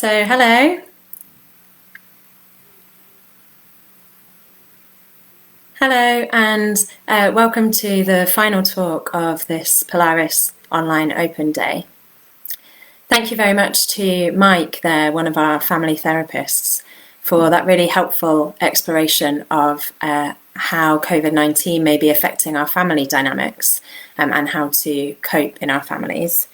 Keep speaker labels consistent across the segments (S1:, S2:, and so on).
S1: So, hello. Hello, and welcome to the final talk of this Polaris Online Open Day. Thank you very much to Mike there, one of our family therapists, for that really helpful exploration of how COVID-19 may be affecting our family dynamics and how to cope in our families.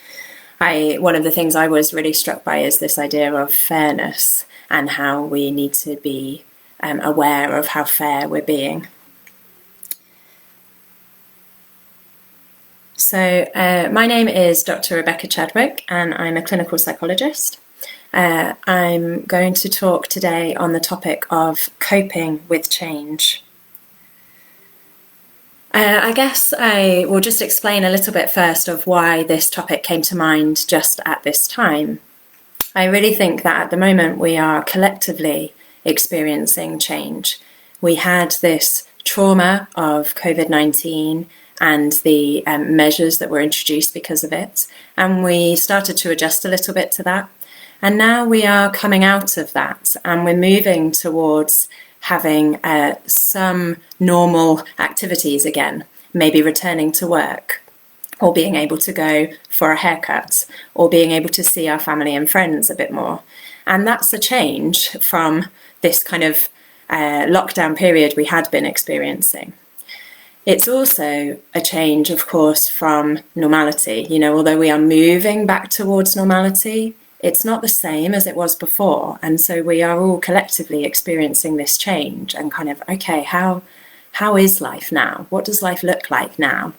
S1: One of the things I was really struck by is this idea of fairness and how we need to be aware of how fair we're being. So my name is Dr. Rebekah Chadwick, and I'm a clinical psychologist. I'm going to talk today on the topic of coping with change. I guess I will just explain a little bit first of why this topic came to mind just at this time. I really think that at the moment we are collectively experiencing change. We had this trauma of COVID-19 and the measures that were introduced because of it, and we started to adjust a little bit to that. And now we are coming out of that, and we're moving towards having some normal activities again, maybe returning to work, or being able to go for a haircut, or being able to see our family and friends a bit more. And that's a change from this kind of lockdown period we had been experiencing. It's also a change, of course, from normality. You know, although we are moving back towards normality, it's not the same as it was before. And so we are all collectively experiencing this change and kind of, okay, how is life now? What does life look like now?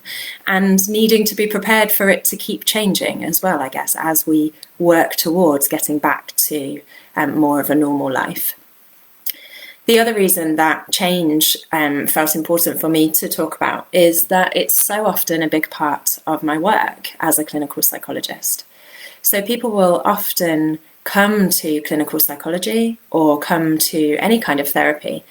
S1: And needing to be prepared for it to keep changing as well, I guess, as we work towards getting back to more of a normal life. The other reason that change felt important for me to talk about is that it's so often a big part of my work as a clinical psychologist. So people will often come to clinical psychology or come to any kind of therapy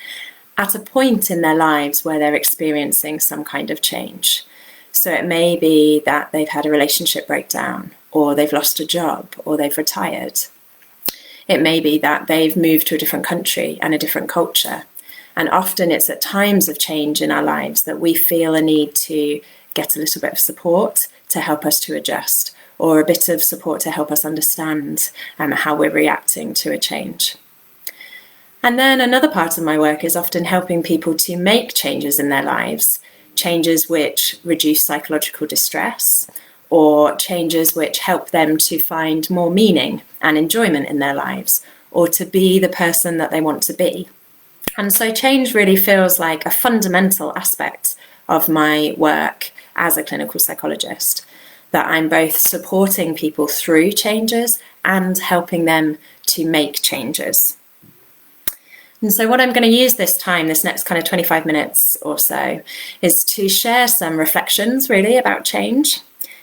S1: at a point in their lives where they're experiencing some kind of change. So it may be that they've had a relationship breakdown, or they've lost a job, or they've retired. It may be that they've moved to a different country and a different culture. And often it's at times of change in our lives that we feel a need to get a little bit of support to help us to adjust, or a bit of support to help us understand how we're reacting to a change. And then another part of my work is often helping people to make changes in their lives, changes which reduce psychological distress, or changes which help them to find more meaning and enjoyment in their lives, or to be the person that they want to be. And so change really feels like a fundamental aspect of my work as a clinical psychologist, that I'm both supporting people through changes and helping them to make changes. And so what I'm going to use this time, this next kind of 25 minutes or so, is to share some reflections really about change,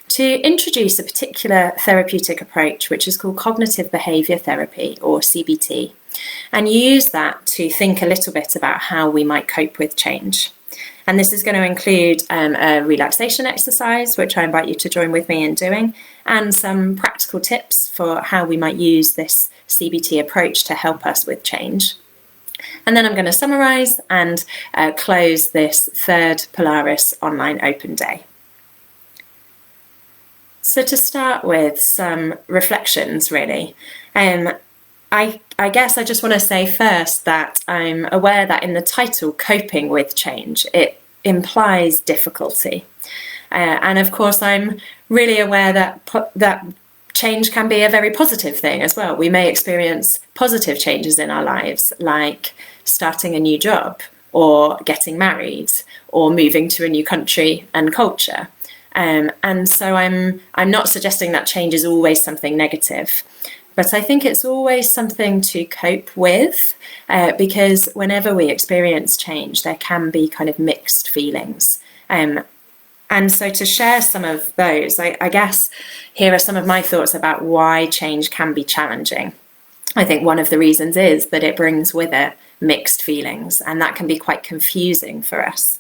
S1: to introduce a particular therapeutic approach which is called cognitive behaviour therapy, or CBT, and use that to think a little bit about how we might cope with change. And this is going to include a relaxation exercise, which I invite you to join with me in doing, and some practical tips for how we might use this CBT approach to help us with change. And then I'm going to summarise and close this third Polaris Online Open Day. So to start with some reflections, really, I guess I just want to say first that I'm aware that in the title, Coping with Change, it implies difficulty. And of course, I'm really aware that change can be a very positive thing as well. We may experience positive changes in our lives, like starting a new job, or getting married, or moving to a new country and culture. And so I'm not suggesting that change is always something negative. But I think it's always something to cope with, because whenever we experience change, there can be kind of mixed feelings. And so to share some of those, I guess here are some of my thoughts about why change can be challenging. I think one of the reasons is that it brings with it mixed feelings, and that can be quite confusing for us.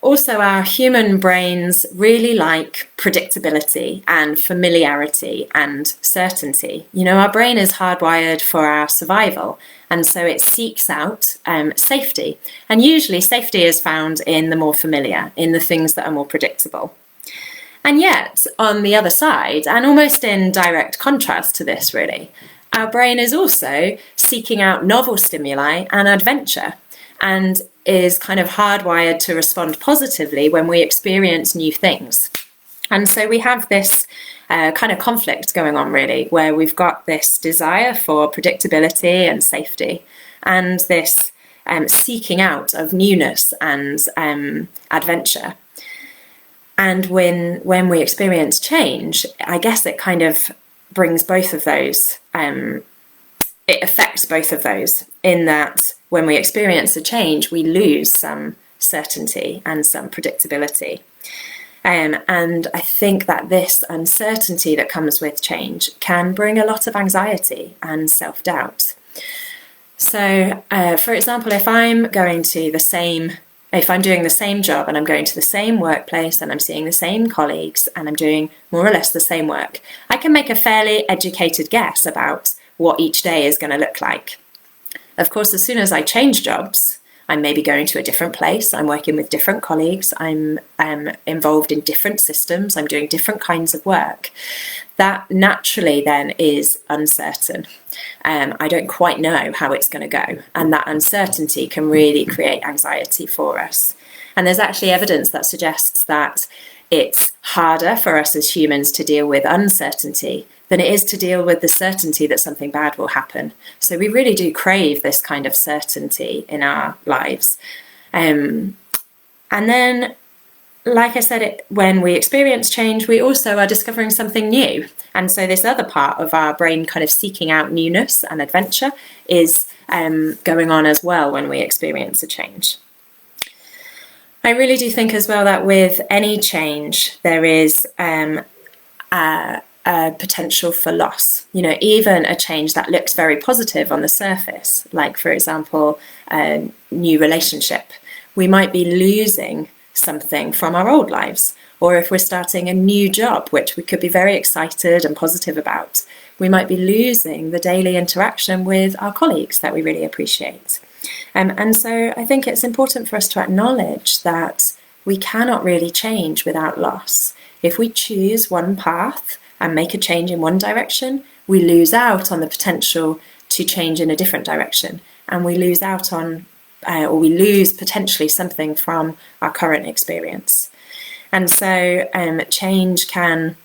S1: Also, our human brains really like predictability and familiarity and certainty. Our brain is hardwired for our survival, and so it seeks out safety. And usually safety is found in the more familiar, in the things that are more predictable. And yet, on the other side, and almost in direct contrast to this really, our brain is also seeking out novel stimuli and adventure, and is kind of hardwired to respond positively when we experience new things. And so we have this kind of conflict going on really, where we've got this desire for predictability and safety, and this seeking out of newness and adventure. And when we experience change, I guess it kind of brings both of those, it affects both of those, in that when we experience a change, we lose some certainty and some predictability. And I think that this uncertainty that comes with change can bring a lot of anxiety and self-doubt. So, for example, if I'm doing the same job and I'm going to the same workplace and I'm seeing the same colleagues and I'm doing more or less the same work, I can make a fairly educated guess about what each day is going to look like. Of course, as soon as I change jobs, I'm maybe going to a different place, I'm working with different colleagues, I'm involved in different systems, I'm doing different kinds of work. That naturally then is uncertain. I don't quite know how it's going to go, and that uncertainty can really create anxiety for us. And there's actually evidence that suggests that it's harder for us as humans to deal with uncertainty than it is to deal with the certainty that something bad will happen. So we really do crave this kind of certainty in our lives. And then, like I said, when we experience change, we also are discovering something new. And so this other part of our brain kind of seeking out newness and adventure is going on as well when we experience a change. I really do think as well that with any change, there is a potential for loss. Even a change that looks very positive on the surface, like, for example, a new relationship, we might be losing something from our old lives. Or if we're starting a new job, which we could be very excited and positive about, we might be losing the daily interaction with our colleagues that we really appreciate. And so I think it's important for us to acknowledge that we cannot really change without loss. If we choose one path and make a change in one direction, we lose out on the potential to change in a different direction, and we lose out on, or we lose potentially something from our current experience. And so change can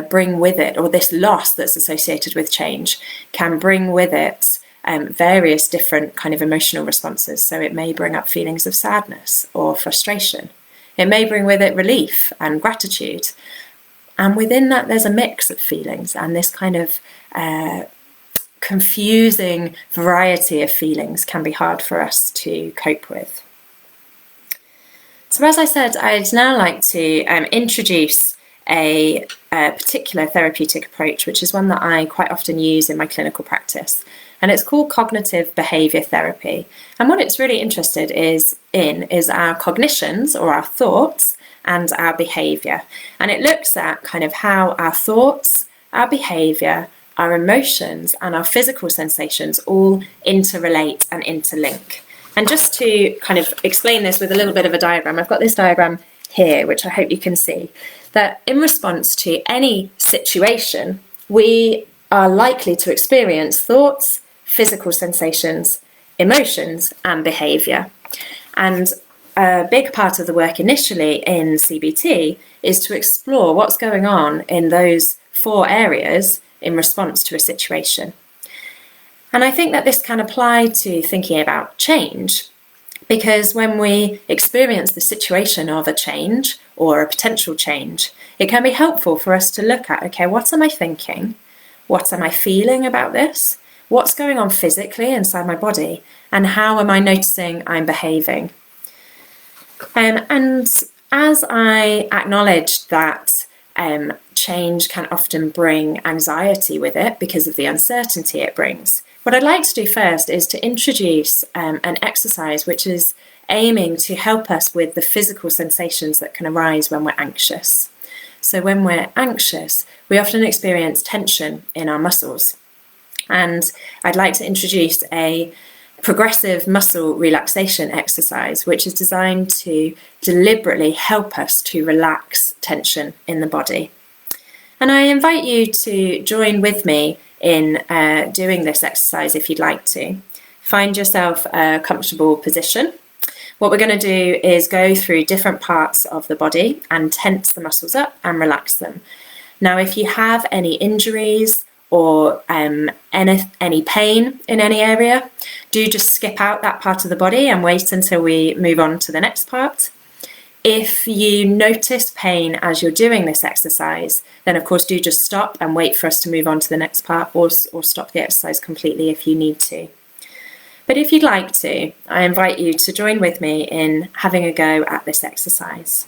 S1: bring with it, or this loss that's associated with change can bring with it various different kind of emotional responses. So it may bring up feelings of sadness or frustration. It may bring with it relief and gratitude. And within that, there's a mix of feelings, and this kind of confusing variety of feelings can be hard for us to cope with. So as I said, I'd now like to introduce a particular therapeutic approach, which is one that I quite often use in my clinical practice. And it's called cognitive behaviour therapy. And what it's really interested in our cognitions, or our thoughts, and our behaviour. And it looks at kind of how our thoughts, our behaviour, our emotions, and our physical sensations all interrelate and interlink. And just to kind of explain this with a little bit of a diagram, I've got this diagram here, which I hope you can see, that in response to any situation, we are likely to experience thoughts, physical sensations, emotions, and behaviour. And a big part of the work initially in CBT is to explore what's going on in those 4 areas in response to a situation. And I think that this can apply to thinking about change, because when we experience the situation of a change or a potential change, it can be helpful for us to look at, okay, what am I thinking? What am I feeling about this? What's going on physically inside my body? And how am I noticing I'm behaving? And as I acknowledged that change can often bring anxiety with it because of the uncertainty it brings, what I'd like to do first is to introduce an exercise which is aiming to help us with the physical sensations that can arise when we're anxious. So when we're anxious, we often experience tension in our muscles. And I'd like to introduce a progressive muscle relaxation exercise, which is designed to deliberately help us to relax tension in the body. And I invite you to join with me in doing this exercise if you'd like to. Find yourself a comfortable position. What we're going to do is go through different parts of the body and tense the muscles up and relax them. Now, if you have any injuries or any pain in any area, do just skip out that part of the body and wait until we move on to the next part. If you notice pain as you're doing this exercise, then of course do just stop and wait for us to move on to the next part, or stop the exercise completely if you need to. But if you'd like to, I invite you to join with me in having a go at this exercise.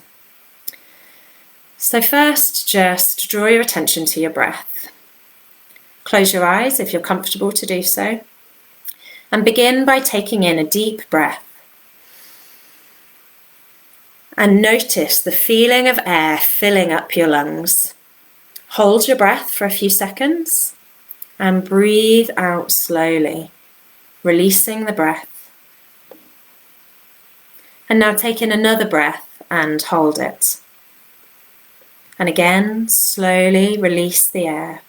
S1: So first, just draw your attention to your breath. Close your eyes if you're comfortable to do so, and begin by taking in a deep breath. And notice the feeling of air filling up your lungs. Hold your breath for a few seconds and breathe out slowly, releasing the breath. And now take in another breath and hold it. And again, slowly release the air.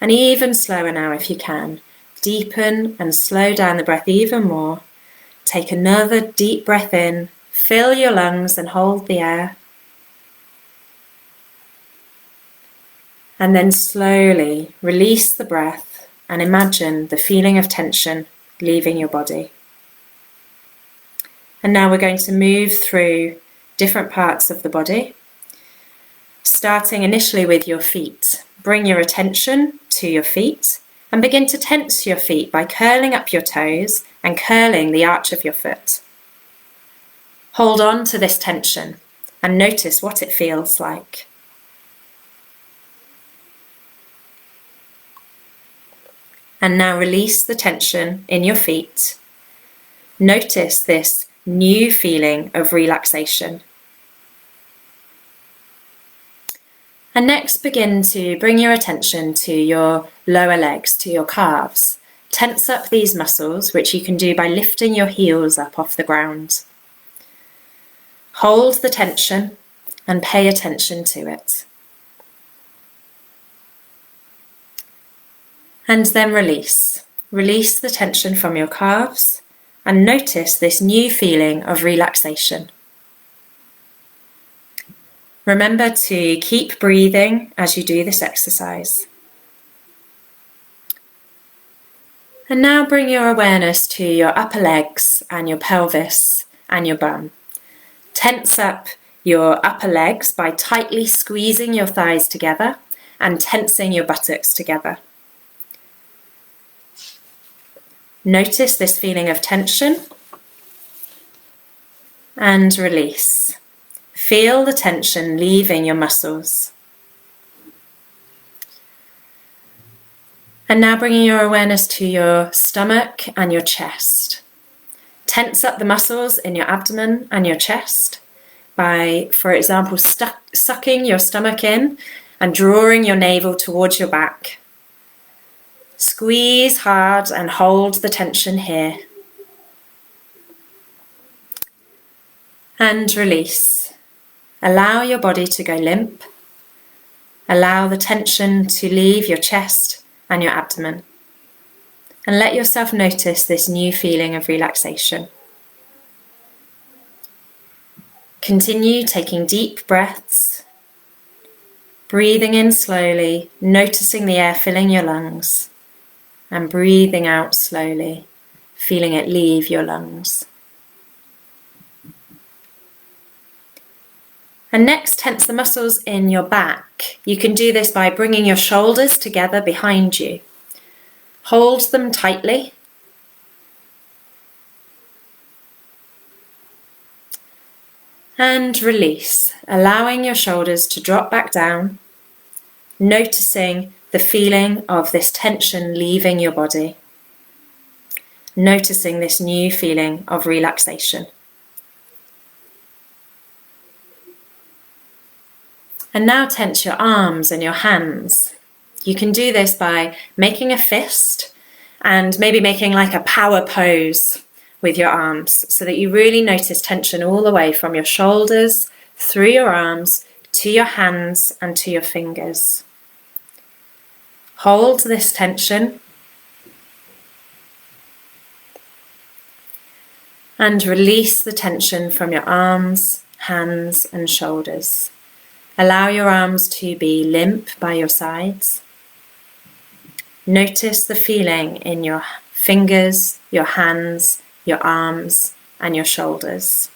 S1: And even slower now if you can. Deepen and slow down the breath even more. Take another deep breath in, fill your lungs and hold the air. And then slowly release the breath and imagine the feeling of tension leaving your body. And now we're going to move through different parts of the body, starting initially with your feet. Bring your attention to your feet and begin to tense your feet by curling up your toes and curling the arch of your foot. Hold on to this tension and notice what it feels like. And now release the tension in your feet. Notice this new feeling of relaxation. And next, begin to bring your attention to your lower legs, to your calves. Tense up these muscles, which you can do by lifting your heels up off the ground. Hold the tension and pay attention to it. And then release. Release the tension from your calves and notice this new feeling of relaxation. Remember to keep breathing as you do this exercise. And now bring your awareness to your upper legs and your pelvis and your bum. Tense up your upper legs by tightly squeezing your thighs together and tensing your buttocks together. Notice this feeling of tension and release. Feel the tension leaving your muscles. And now bringing your awareness to your stomach and your chest. Tense up the muscles in your abdomen and your chest by, for example, sucking your stomach in and drawing your navel towards your back. Squeeze hard and hold the tension here. And release. Allow your body to go limp. Allow the tension to leave your chest and your abdomen. And let yourself notice this new feeling of relaxation. Continue taking deep breaths, breathing in slowly, noticing the air filling your lungs, and breathing out slowly, feeling it leave your lungs. And next, tense the muscles in your back. You can do this by bringing your shoulders together behind you. Hold them tightly. And release, allowing your shoulders to drop back down, noticing the feeling of this tension leaving your body. noticing this new feeling of relaxation. And now tense your arms and your hands. You can do this by making a fist and maybe making like a power pose with your arms so that you really notice tension all the way from your shoulders, through your arms, to your hands and to your fingers. Hold this tension and release the tension from your arms, hands and shoulders. Allow your arms to be limp by your sides. Notice the feeling in your fingers, your hands, your arms and your shoulders.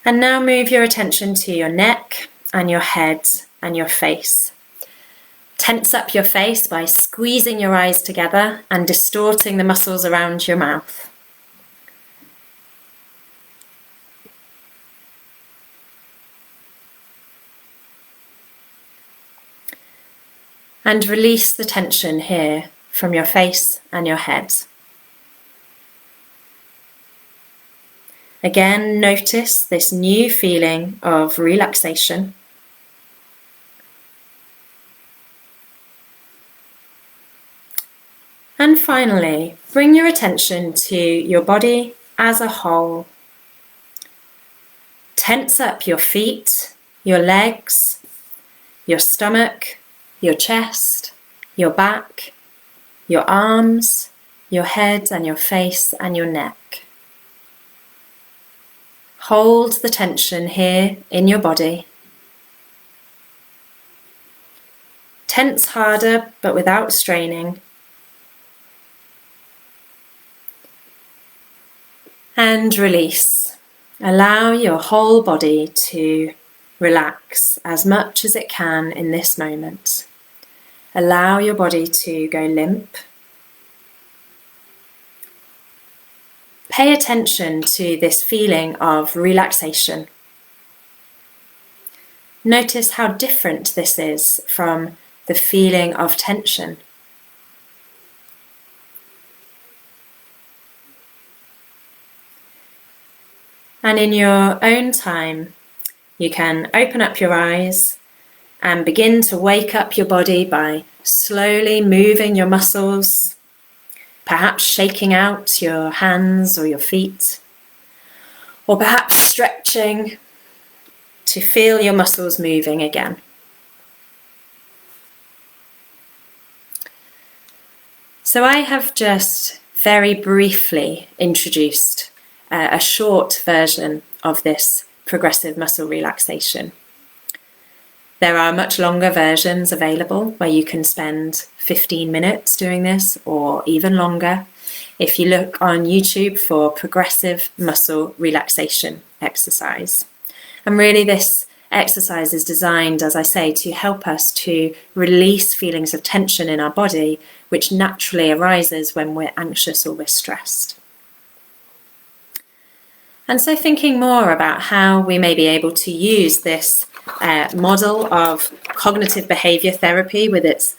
S1: And now move your attention to your neck and your head and your face. Tense up your face by squeezing your eyes together and distorting the muscles around your mouth. And release the tension here from your face and your head. Again, notice this new feeling of relaxation. And finally, bring your attention to your body as a whole. Tense up your feet, your legs, your stomach, your chest, your back, your arms, your head and your face and your neck. Hold the tension here in your body. Tense harder but without straining. And release. Allow your whole body to relax as much as it can in this moment. Allow your body to go limp. Pay attention to this feeling of relaxation. Notice how different this is from the feeling of tension. And in your own time, you can open up your eyes and begin to wake up your body by slowly moving your muscles, perhaps shaking out your hands or your feet, or perhaps stretching to feel your muscles moving again. So I have just very briefly introduced a short version of this progressive muscle relaxation. There are much longer versions available where you can spend 15 minutes doing this or even longer if you look on YouTube for progressive muscle relaxation exercise. And really this exercise is designed, as I say, to help us to release feelings of tension in our body which naturally arises when we're anxious or we're stressed. And so thinking more about how we may be able to use this model of cognitive behaviour therapy with its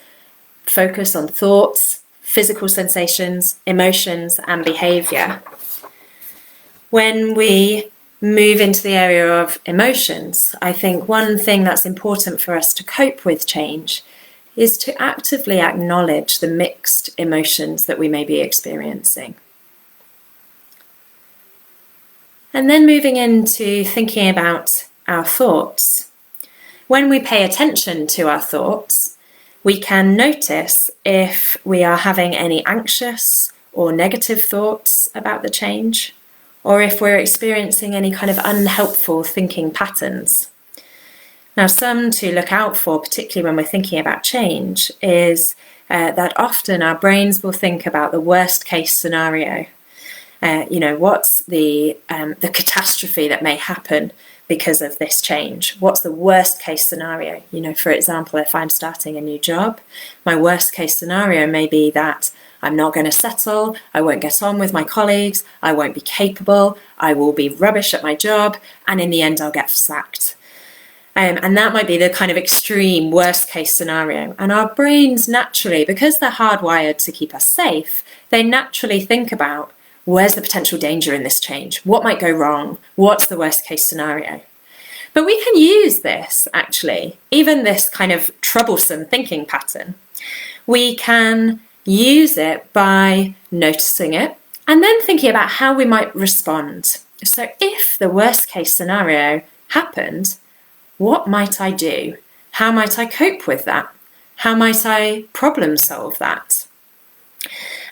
S1: focus on thoughts, physical sensations, emotions and behaviour. When we move into the area of emotions, I think one thing that's important for us to cope with change is to actively acknowledge the mixed emotions that we may be experiencing. And then moving into thinking about our thoughts. When we pay attention to our thoughts, we can notice if we are having any anxious or negative thoughts about the change, or if we're experiencing any kind of unhelpful thinking patterns. Now, some to look out for, particularly when we're thinking about change, is that often our brains will think about the worst case scenario. What's the catastrophe that may happen because of this change? What's the worst case scenario? For example, if I'm starting a new job, my worst case scenario may be that I'm not going to settle, I won't get on with my colleagues, I won't be capable, I will be rubbish at my job, and in the end I'll get sacked. And that might be the kind of extreme worst case scenario. And our brains naturally, because they're hardwired to keep us safe, they naturally think about, where's the potential danger in this change? What might go wrong? What's the worst case scenario? But we can use this, actually, even this kind of troublesome thinking pattern. We can use it by noticing it and then thinking about how we might respond. So if the worst case scenario happened, what might I do? How might I cope with that? How might I problem solve that?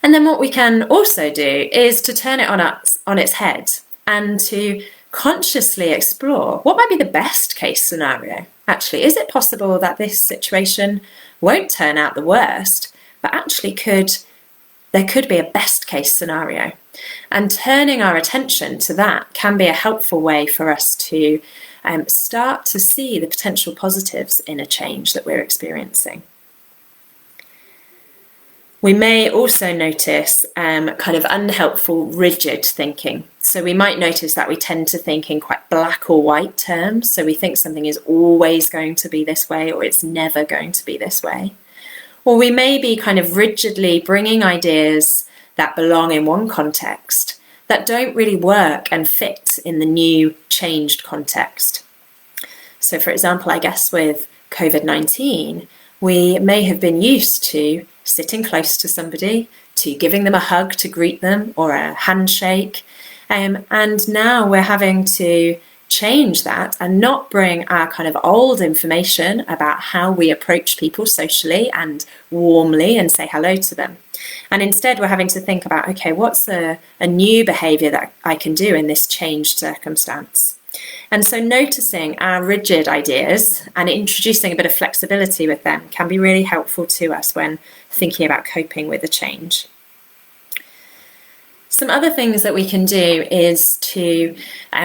S1: And then what we can also do is to turn it on its head and to consciously explore what might be the best case scenario. Actually, is it possible that this situation won't turn out the worst, but actually there could be a best case scenario? And turning our attention to that can be a helpful way for us to start to see the potential positives in a change that we're experiencing. We may also notice kind of unhelpful, rigid thinking. So we might notice that we tend to think in quite black or white terms. So we think something is always going to be this way, or it's never going to be this way. Or we may be kind of rigidly bringing ideas that belong in one context that don't really work and fit in the new changed context. So for example, I guess with COVID-19, we may have been used to sitting close to somebody, to giving them a hug to greet them or a handshake. And now we're having to change that and not bring our kind of old information about how we approach people socially and warmly and say hello to them. And instead we're having to think about, okay, what's a new behaviour that I can do in this changed circumstance? And so noticing our rigid ideas and introducing a bit of flexibility with them can be really helpful to us when thinking about coping with a change. Some other things that we can do is to,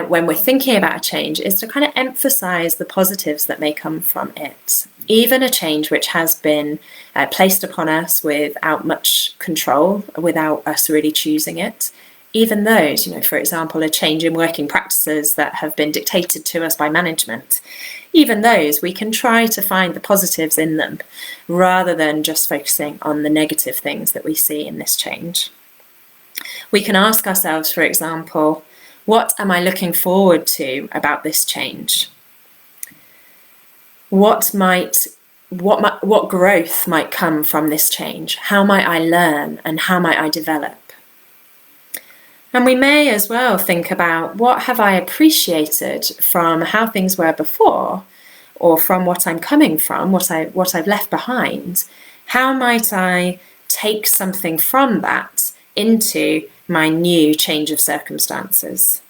S1: when we're thinking about a change, is to kind of emphasize the positives that may come from it. Even a change which has been placed upon us without much control, without us really choosing it. Even those, for example, a change in working practices that have been dictated to us by management, even those, we can try to find the positives in them rather than just focusing on the negative things that we see in this change. We can ask ourselves, for example, what am I looking forward to about this change? What growth might come from this change? How might I learn and how might I develop? And we may as well think about, what have I appreciated from how things were before, or from what I'm coming from, what I've left behind? How might I take something from that into my new change of circumstances?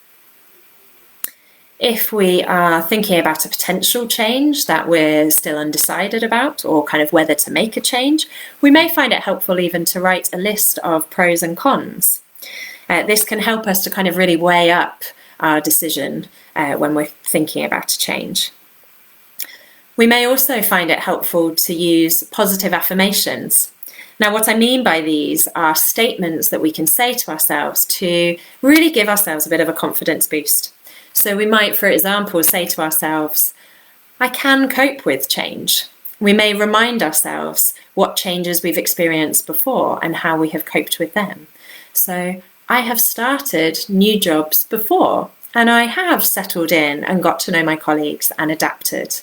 S1: If we are thinking about a potential change that we're still undecided about, or kind of whether to make a change, we may find it helpful even to write a list of pros and cons. This can help us to kind of really weigh up our decision when we're thinking about a change. We may also find it helpful to use positive affirmations. Now, what I mean by these are statements that we can say to ourselves to really give ourselves a bit of a confidence boost. So we might, for example, say to ourselves, I can cope with change. We may remind ourselves what changes we've experienced before and how we have coped with them. So I have started new jobs before, and I have settled in and got to know my colleagues and adapted.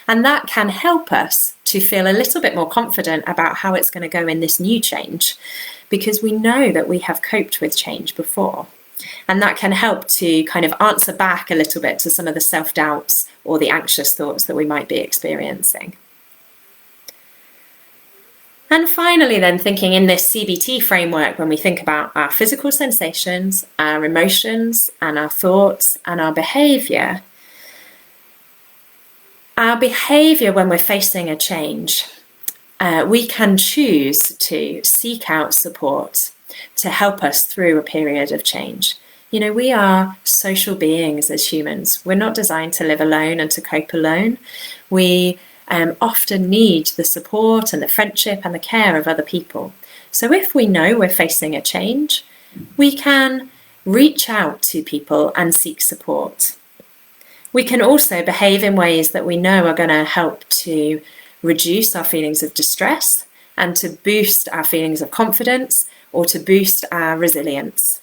S1: And that can help us to feel a little bit more confident about how it's going to go in this new change, because we know that we have coped with change before. And that can help to kind of answer back a little bit to some of the self-doubts or the anxious thoughts that we might be experiencing. And finally then, thinking in this CBT framework, when we think about our physical sensations, our emotions and our thoughts and our behaviour when we're facing a change, we can choose to seek out support to help us through a period of change. We are social beings as humans. We're not designed to live alone and to cope alone. We often need the support and the friendship and the care of other people. So if we know we're facing a change, we can reach out to people and seek support. We can also behave in ways that we know are going to help to reduce our feelings of distress and to boost our feelings of confidence or to boost our resilience.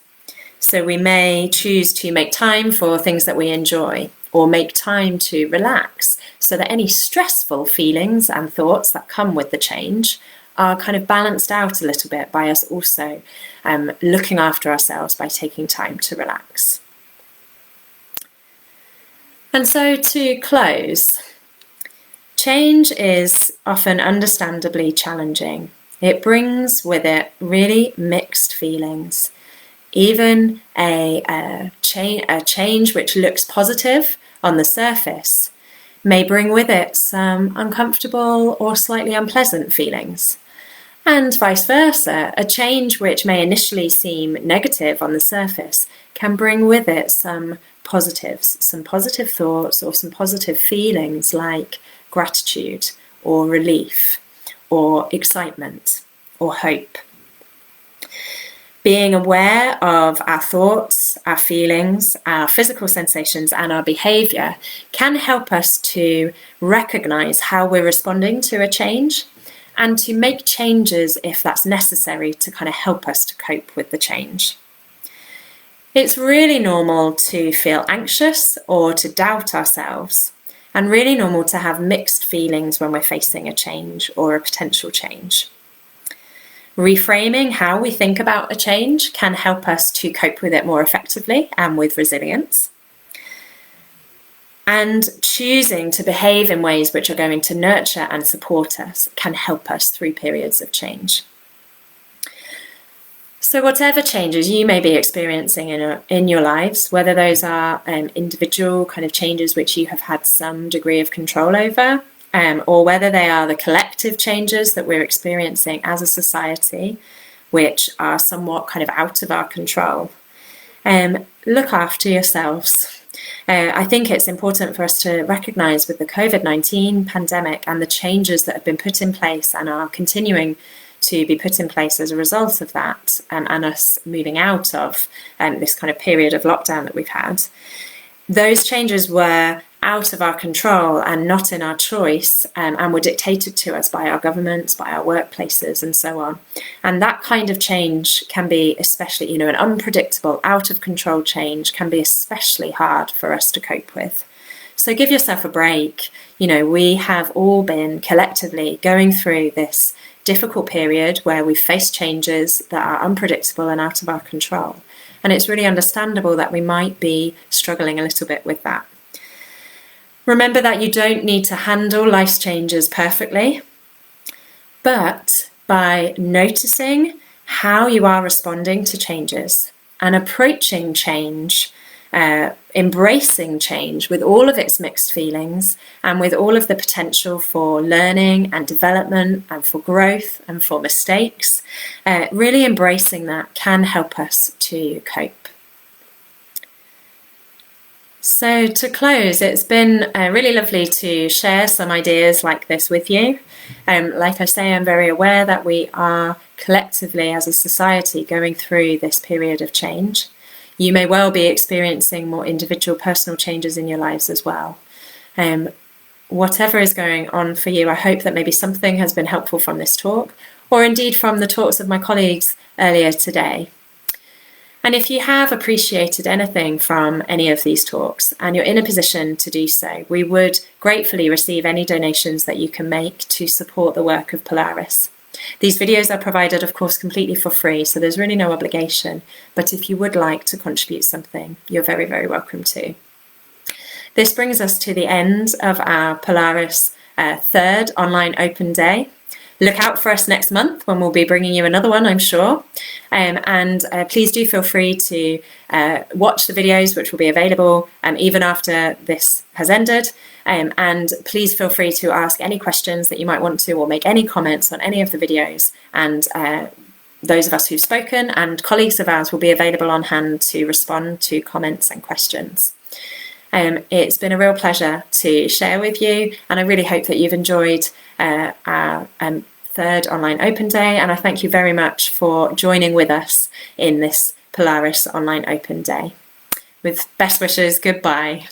S1: So we may choose to make time for things that we enjoy, or make time to relax, so that any stressful feelings and thoughts that come with the change are kind of balanced out a little bit by us also looking after ourselves by taking time to relax. And so to close, change is often understandably challenging. It brings with it really mixed feelings. Even a change which looks positive on the surface may bring with it some uncomfortable or slightly unpleasant feelings. And vice versa, a change which may initially seem negative on the surface can bring with it some positives, some positive thoughts or some positive feelings like gratitude or relief or excitement or hope. Being aware of our thoughts, our feelings, our physical sensations and our behaviour can help us to recognise how we're responding to a change and to make changes if that's necessary to kind of help us to cope with the change. It's really normal to feel anxious or to doubt ourselves, and really normal to have mixed feelings when we're facing a change or a potential change. Reframing how we think about a change can help us to cope with it more effectively and with resilience. And choosing to behave in ways which are going to nurture and support us can help us through periods of change. So whatever changes you may be experiencing in your lives, whether those are individual kind of changes which you have had some degree of control over, or whether they are the collective changes that we're experiencing as a society, which are somewhat kind of out of our control, look after yourselves. I think it's important for us to recognise with the COVID-19 pandemic and the changes that have been put in place and are continuing to be put in place as a result of that, and us moving out of this kind of period of lockdown that we've had. Those changes were out of our control and not in our choice, and were dictated to us by our governments, by our workplaces and so on. And that kind of change can be especially, an unpredictable, out of control change can be especially hard for us to cope with. So give yourself a break. We have all been collectively going through this difficult period where we face changes that are unpredictable and out of our control. And it's really understandable that we might be struggling a little bit with that. Remember that you don't need to handle life's changes perfectly, but by noticing how you are responding to changes and approaching change, embracing change with all of its mixed feelings and with all of the potential for learning and development and for growth and for mistakes, really embracing that can help us to cope. So to close, it's been really lovely to share some ideas like this with you. Like I say, I'm very aware that we are collectively as a society going through this period of change. You may well be experiencing more individual personal changes in your lives as well. Whatever is going on for you, I hope that maybe something has been helpful from this talk, or indeed from the talks of my colleagues earlier today. And if you have appreciated anything from any of these talks and you're in a position to do so, we would gratefully receive any donations that you can make to support the work of Polaris. These videos are provided, of course, completely for free, so there's really no obligation. But if you would like to contribute something, you're very, very welcome to. This brings us to the end of our Polaris third online open day. Look out for us next month when we'll be bringing you another one, I'm sure. And please do feel free to watch the videos, which will be available even after this has ended. And please feel free to ask any questions that you might want to, or make any comments on any of the videos. And those of us who've spoken and colleagues of ours will be available on hand to respond to comments and questions. It's been a real pleasure to share with you, and I really hope that you've enjoyed our third online open day, and I thank you very much for joining with us in this Polaris online open day. With best wishes, goodbye.